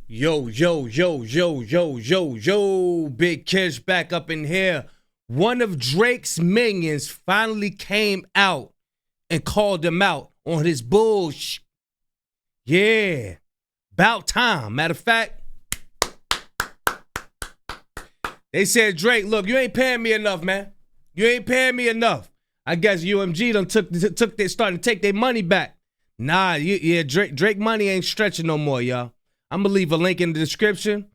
Yo, yo, yo, yo, yo, yo, yo, Big Kish back up in here. One of Drake's minions finally came out and called him out on his bullshit. Yeah, about time. Matter of fact, they said, Drake, look, you ain't paying me enough, man. You ain't paying me enough. I guess UMG done starting to take their money back. Nah, Drake money ain't stretching no more, y'all. I'm gonna leave a link in the description.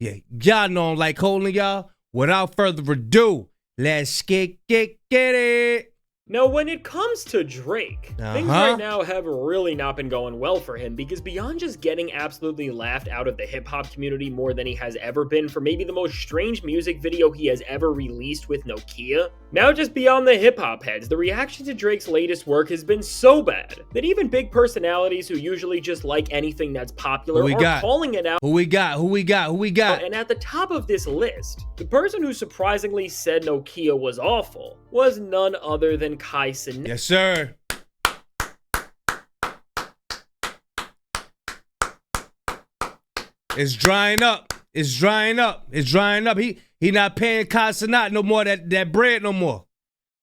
Yeah, y'all know I don't like holding y'all. Without further ado, let's get it. Now, when it comes to Drake, things right now have really not been going well for him, because beyond just getting absolutely laughed out of the hip-hop community more than he has ever been for maybe the most strange music video he has ever released with Nokiia, now just beyond the hip-hop heads, the reaction to Drake's latest work has been so bad that even big personalities who usually just like anything that's popular are calling it out. Who we got? And at the top of this list, the person who surprisingly said Nokiia was awful was none other than Cenat. Yes, sir. It's drying up. It's drying up. It's drying up. He not paying Cenat no more that bread no more.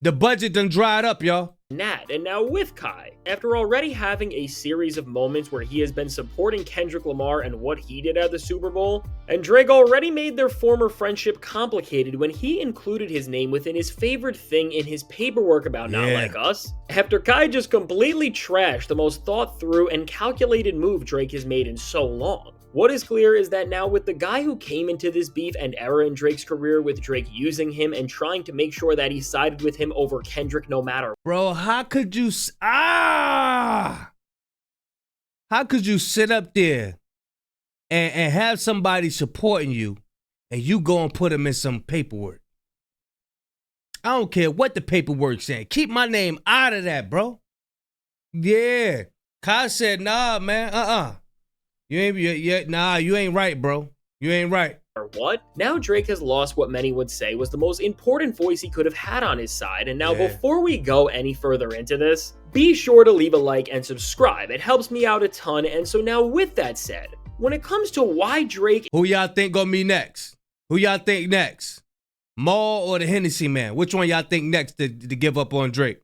The budget done dried up, y'all. Nat, and now with Kai, after already having a series of moments where he has been supporting Kendrick Lamar and what he did at the Super Bowl, and Drake already made their former friendship complicated when he included his name within his favorite thing in his paperwork about Not Like Us, after Kai just completely trashed the most thought through and calculated move Drake has made in so long. What is clear is that now with the guy who came into this beef and era in Drake's career, with Drake using him and trying to make sure that he sided with him over Kendrick no matter. Bro, how could you sit up there and have somebody supporting you and you go and put him in some paperwork? I don't care what the paperwork saying. Keep my name out of that, bro. Yeah. Kai said, nah, man, You ain't right, bro. You ain't right. Or what? Now Drake has lost what many would say was the most important voice he could have had on his side. And now before we go any further into this, be sure to leave a like and subscribe. It helps me out a ton. And so now with that said, when it comes to why Drake... Who y'all think gonna be next? Who y'all think next? Maul or the Hennessy Man? Which one y'all think next to give up on Drake?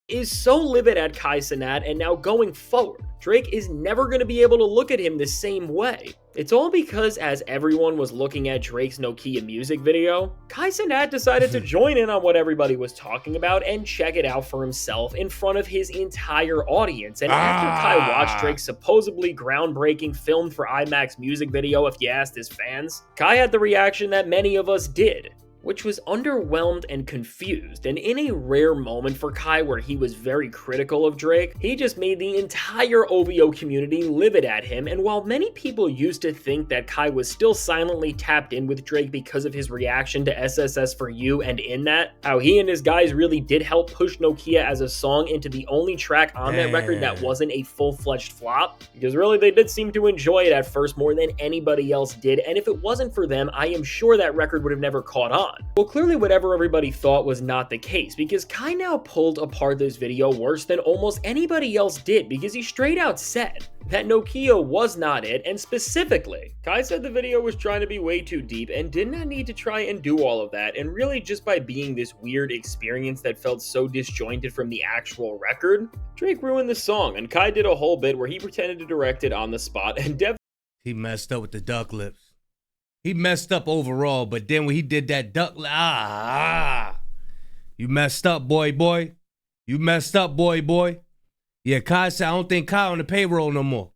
Is so livid at Cenat, and now going forward, Drake is never going to be able to look at him the same way. It's all because as everyone was looking at Drake's Nokiia music video, Cenat decided to join in on what everybody was talking about and check it out for himself in front of his entire audience. And after Kai watched Drake's supposedly groundbreaking filmed for IMAX music video, if you asked his fans, Kai had the reaction that many of us did, which was underwhelmed and confused. And in a rare moment for Kai where he was very critical of Drake, he just made the entire OVO community livid at him. And while many people used to think that Kai was still silently tapped in with Drake because of his reaction to SSS for You and In That, how he and his guys really did help push Nokiia as a song into the only track on that record that wasn't a full-fledged flop, because really they did seem to enjoy it at first more than anybody else did. And if it wasn't for them, I am sure that record would have never caught on. Well, clearly whatever everybody thought was not the case, because Kai now pulled apart this video worse than almost anybody else did, because he straight out said that Nokiia was not it, and specifically, Kai said the video was trying to be way too deep and did not need to try and do all of that, and really just by being this weird experience that felt so disjointed from the actual record, Drake ruined the song, and Kai did a whole bit where he pretended to direct it on the spot, and he messed up with the duck lips. He messed up overall, but then when he did that duck, you messed up, boy. You messed up, boy. Yeah, Kai said, I don't think Kai on the payroll no more.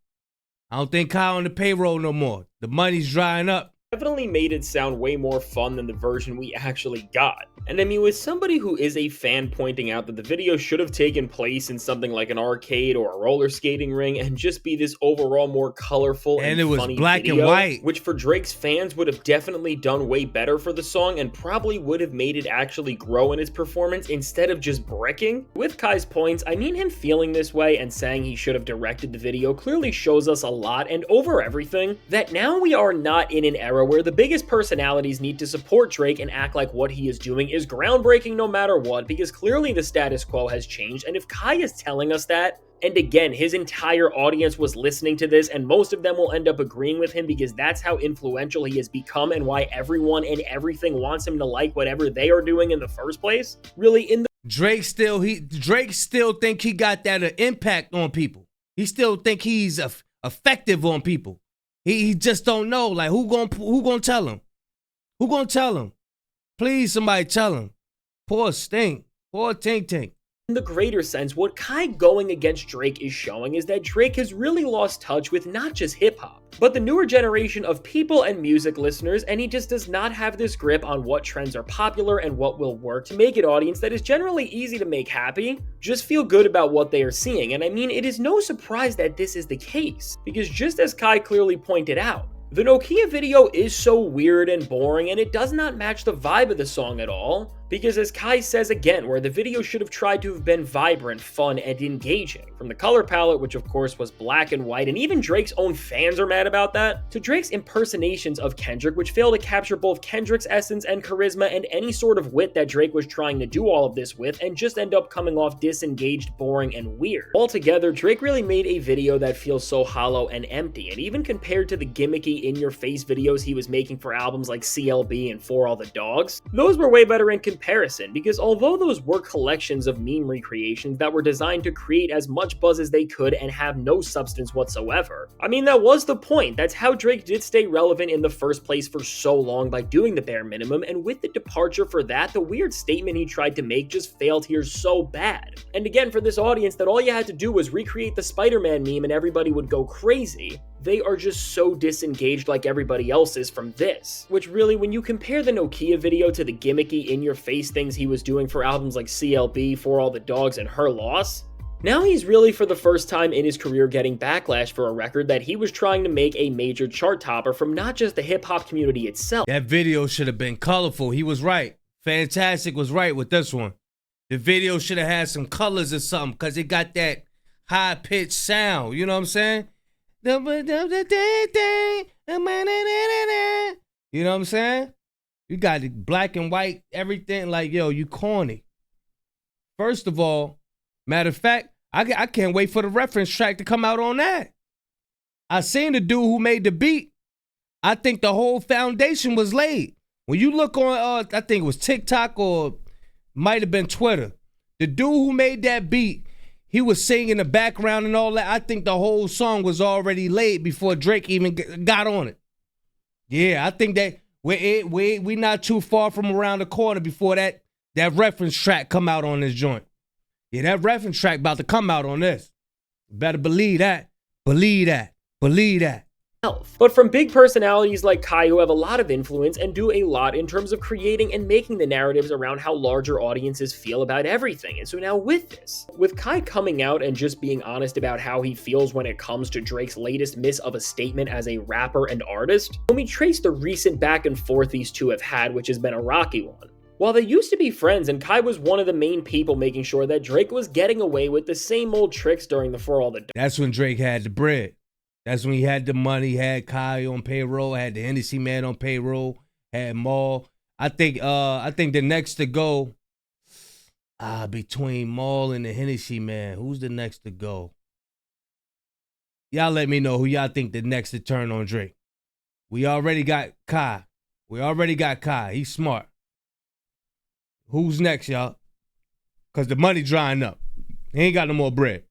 The money's drying up. Definitely made it sound way more fun than the version we actually got. And I mean, with somebody who is a fan pointing out that the video should have taken place in something like an arcade or a roller skating ring and just be this overall more colorful and it was funny black video, and white, which for Drake's fans would have definitely done way better for the song and probably would have made it actually grow in its performance instead of just bricking. With Kai's points, I mean, him feeling this way and saying he should have directed the video clearly shows us a lot, and over everything, that now we are not in an era era where the biggest personalities need to support Drake and act like what he is doing is groundbreaking no matter what, because clearly the status quo has changed, and if Kai is telling us that, and again, his entire audience was listening to this, and most of them will end up agreeing with him because that's how influential he has become and why everyone and everything wants him to like whatever they are doing in the first place. Really, in the Drake still think he got that impact on people. He still think he's effective on people. He just don't know. Like, who gonna tell him? Who gonna tell him? Please, somebody tell him. Poor Stink. Poor Tink Tink. In the greater sense, what Kai going against Drake is showing is that Drake has really lost touch with not just hip-hop, but the newer generation of people and music listeners, and he just does not have this grip on what trends are popular and what will work to make an audience that is generally easy to make happy just feel good about what they are seeing. And I mean, it is no surprise that this is the case, because just as Kai clearly pointed out, the Nokiia video is so weird and boring, and it does not match the vibe of the song at all, because as Kai says again, where the video should have tried to have been vibrant, fun, and engaging. From the color palette, which of course was black and white, and even Drake's own fans are mad about that, to Drake's impersonations of Kendrick, which fail to capture both Kendrick's essence and charisma and any sort of wit that Drake was trying to do all of this with, and just end up coming off disengaged, boring, and weird. Altogether, Drake really made a video that feels so hollow and empty, and even compared to the gimmicky in-your-face videos he was making for albums like CLB and For All the Dogs, those were way better in comparison, because although those were collections of meme recreations that were designed to create as much buzz as they could and have no substance whatsoever, I mean, that was the point. That's how Drake did stay relevant in the first place for so long, by doing the bare minimum, and with the departure for that, the weird statement he tried to make just failed here so bad. And again, for this audience that all you had to do was recreate the Spider-Man meme and everybody would go crazy, they are just so disengaged like everybody else is from this. Which really, when you compare the Nokiia video to the gimmicky in-your-face things he was doing for albums like CLB, For All the Dogs, and Her Loss, now he's really for the first time in his career getting backlash for a record that he was trying to make a major chart topper from not just the hip-hop community itself. That video should have been colorful. He was right. Fantastic was right with this one. The video should have had some colors or something, because it got that high-pitched sound. You know what I'm saying? You know what I'm saying? You got it black and white, everything. Like, yo, you corny. First of all, matter of fact, I can't wait for the reference track to come out on that. I seen the dude who made the beat. I think the whole foundation was laid. When you look on, I think it was TikTok or might have been Twitter, the dude who made that beat, he was singing in the background and all that. I think the whole song was already laid before Drake even got on it. Yeah, I think that we not too far from around the corner before that reference track come out on this joint. Yeah, that reference track about to come out on this. You better believe that. Believe that. Believe that. But from big personalities like Kai, who have a lot of influence and do a lot in terms of creating and making the narratives around how larger audiences feel about everything. And so now with this, with Kai coming out and just being honest about how he feels when it comes to Drake's latest miss of a statement as a rapper and artist, when we trace the recent back and forth these two have had, which has been a rocky one. While they used to be friends, and Kai was one of the main people making sure that Drake was getting away with the same old tricks during the For All the Dogs. That's when Drake had the bread. That's when he had the money, had Kai on payroll, had the Hennessy man on payroll, had Maul. I think the next to go, between Maul and the Hennessy man, who's the next to go? Y'all let me know who y'all think the next to turn on Drake. We already got Kai. He's smart. Who's next, y'all? Because the money drying up. He ain't got no more bread.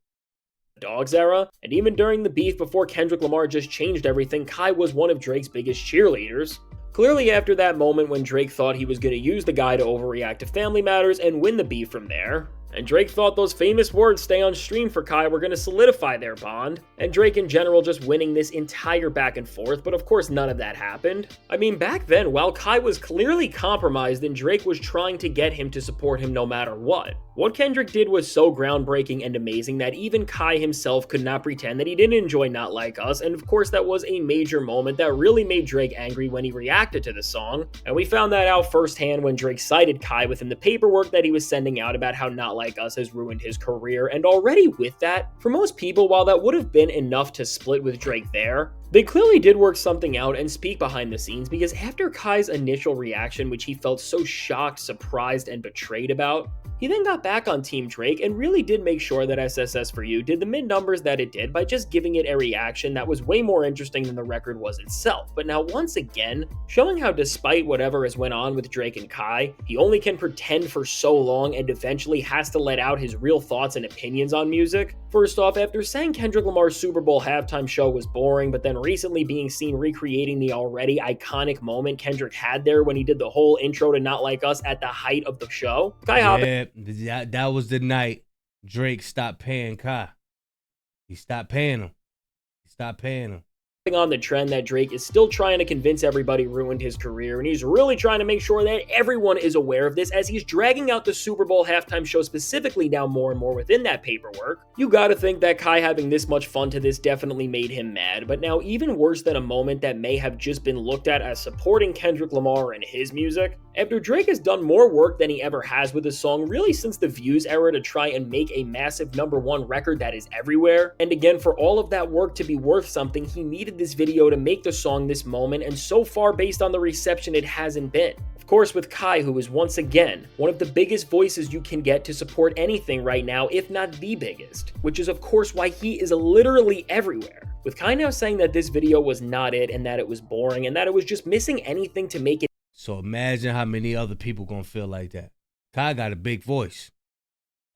Dogs era, and even during the beef before Kendrick Lamar just changed everything, Kai was one of Drake's biggest cheerleaders. Clearly after that moment when Drake thought he was going to use the guy to overreact to family matters and win the beef from there, and Drake thought those famous words "stay on stream" for Kai were going to solidify their bond, and Drake in general just winning this entire back and forth, but of course none of that happened. I mean, back then, while Kai was clearly compromised and Drake was trying to get him to support him no matter what Kendrick did was so groundbreaking and amazing that even Kai himself could not pretend that he didn't enjoy Not Like Us, and of course that was a major moment that really made Drake angry when he reacted to the song, and we found that out firsthand when Drake cited Kai within the paperwork that he was sending out about how Not Like Us has ruined his career. And already with that, for most people, while that would have been enough to split with Drake there, They clearly did work something out and speak behind the scenes, because after Kai's initial reaction, which he felt so shocked, surprised, and betrayed about, he then got back on Team Drake and really did make sure that SSS For You did the mid numbers that it did by just giving it a reaction that was way more interesting than the record was itself. But now once again, showing how despite whatever has went on with Drake and Kai, he only can pretend for so long and eventually has to let out his real thoughts and opinions on music. First off, after saying Kendrick Lamar's Super Bowl halftime show was boring, but then recently being seen recreating the already iconic moment Kendrick had there when he did the whole intro to Not Like Us at the height of the show, that was the night Drake stopped paying Kai. He stopped paying him. On the trend that Drake is still trying to convince everybody ruined his career, and he's really trying to make sure that everyone is aware of this as he's dragging out the Super Bowl halftime show specifically now more and more within that paperwork. You gotta think that Kai having this much fun to this definitely made him mad, but now even worse than a moment that may have just been looked at as supporting Kendrick Lamar and his music, after Drake has done more work than he ever has with his song really since the Views era to try and make a massive #1 record that is everywhere, and again for all of that work to be worth something, he needed this video to make the song this moment, and so far based on the reception it hasn't been. Of course with Kai, who is once again one of the biggest voices you can get to support anything right now, if not the biggest, which is of course why he is literally everywhere. With Kai now saying that this video was not it and that it was boring and that it was just missing anything to make it. So imagine how many other people gonna feel like that. Kai got a big voice.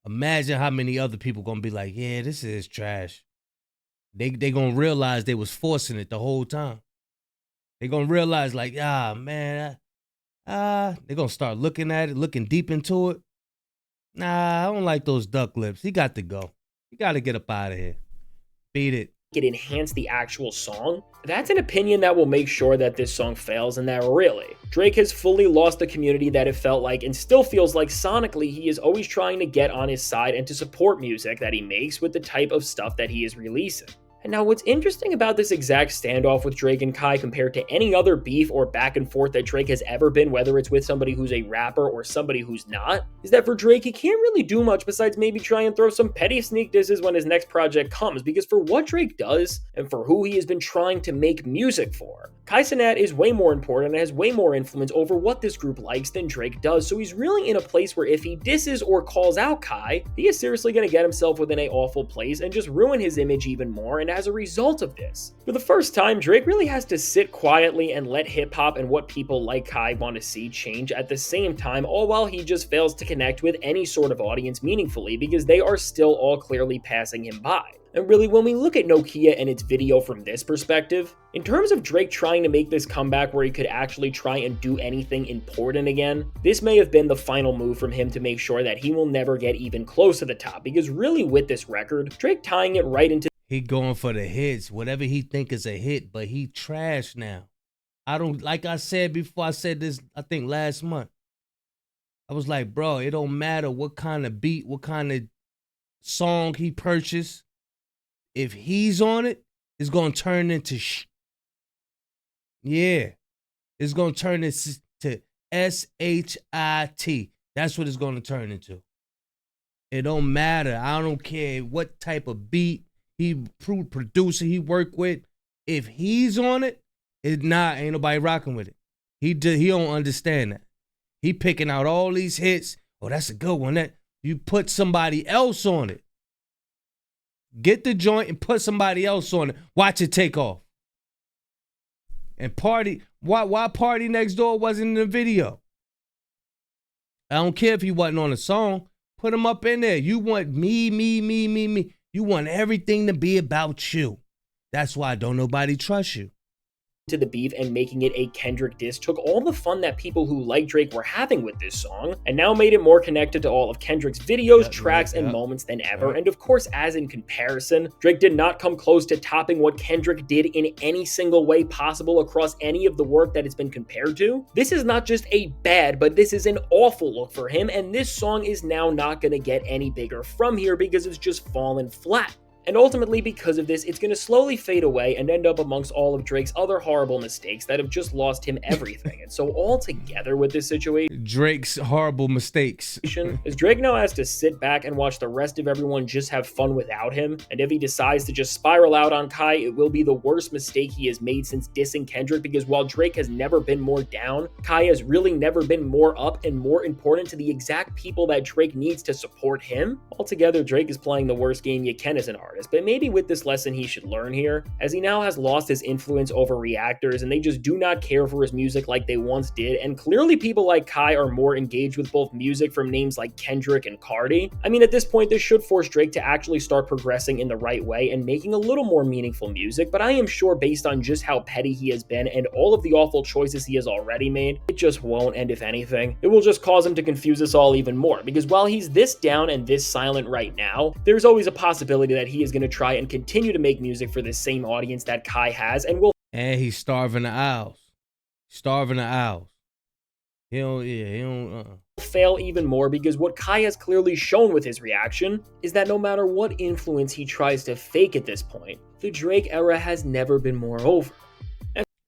Imagine how many other people gonna be like, yeah, this is trash. They gonna realize they was forcing it the whole time. They gonna realize like, man, they're gonna start looking at it, looking deep into it. Nah, I don't like those duck lips. He got to go. He got to get up out of here. Beat it. Enhance the actual song. That's an opinion that will make sure that this song fails, and that really, Drake has fully lost the community that it felt like and still feels like sonically he is always trying to get on his side and to support music that he makes with the type of stuff that he is releasing. And now what's interesting about this exact standoff with Drake and Kai compared to any other beef or back and forth that Drake has ever been, whether it's with somebody who's a rapper or somebody who's not, is that for Drake, he can't really do much besides maybe try and throw some petty sneak disses when his next project comes, because for what Drake does and for who he has been trying to make music for, Cenat is way more important and has way more influence over what this group likes than Drake does, so he's really in a place where if he disses or calls out Kai, he is seriously going to get himself within an awful place and just ruin his image even more. And as a result of this, for the first time, Drake really has to sit quietly and let hip-hop and what people like Kai want to see change at the same time, all while he just fails to connect with any sort of audience meaningfully because they are still all clearly passing him by. And really, when we look at Nokiia and its video from this perspective, in terms of Drake trying to make this comeback where he could actually try and do anything important again, this may have been the final move from him to make sure that he will never get even close to the top, because really with this record, Drake tying it right into he going for the hits, whatever he think is a hit, but he trash now. I don't, like I said before, I said this, I think last month. I was like, bro, it don't matter what kind of beat, what kind of song he purchased. If he's on it, it's going to turn into Yeah. It's going to turn into S-H-I-T. That's what it's going to turn into. It don't matter. I don't care what type of beat producer he work with. If he's on it, ain't nobody rocking with it. He don't understand that. He picking out all these hits. Oh, that's a good one. That you put somebody else on it. Get the joint and put somebody else on it. Watch it take off. And Party, why Party Next Door wasn't in the video? I don't care if he wasn't on the song. Put him up in there. You want me. You want everything to be about you. That's why don't nobody trust you. To the beef and making it a Kendrick diss took all the fun that people who like Drake were having with this song and now made it more connected to all of Kendrick's videos, tracks, and moments than ever. And of course, as in comparison, Drake did not come close to topping what Kendrick did in any single way possible across any of the work that it's been compared to. This is not just a bad, but this is an awful look for him, and this song is now not going to get any bigger from here because it's just fallen flat. And ultimately, because of this, it's going to slowly fade away and end up amongst all of Drake's other horrible mistakes that have just lost him everything. And so, all together with this situation, Drake's horrible mistakes. is Drake now has to sit back and watch the rest of everyone just have fun without him. And if he decides to just spiral out on Kai, it will be the worst mistake he has made since dissing Kendrick, because while Drake has never been more down, Kai has really never been more up and more important to the exact people that Drake needs to support him. Altogether, Drake is playing the worst game you can as an artist, but maybe with this lesson he should learn here, as he now has lost his influence over reactors and they just do not care for his music like they once did, and clearly people like Kai are more engaged with both music from names like Kendrick and Cardi. I mean, at this point, this should force Drake to actually start progressing in the right way and making a little more meaningful music, but I am sure based on just how petty he has been and all of the awful choices he has already made, it just won't, and if anything, it will just cause him to confuse us all even more, because while he's this down and this silent right now, there's always a possibility that he is going to try and continue to make music for the same audience that Kai has, and will. And he's starving the owls. Starving the owls. He don't. Fail even more, because what Kai has clearly shown with his reaction is that no matter what influence he tries to fake at this point, the Drake era has never been more over.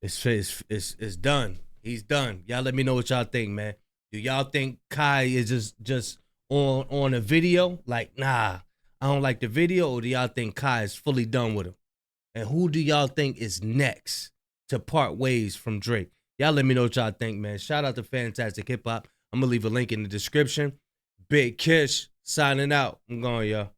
It's done. He's done. Y'all let me know what y'all think, man. Do y'all think Kai is just on a video? Like, nah, I don't like the video, or do y'all think Kai is fully done with him? And who do y'all think is next to part ways from Drake? Y'all let me know what y'all think, man. Shout out to Fantastic Hip Hop. I'm going to leave a link in the description. Big Kish signing out. I'm going, y'all.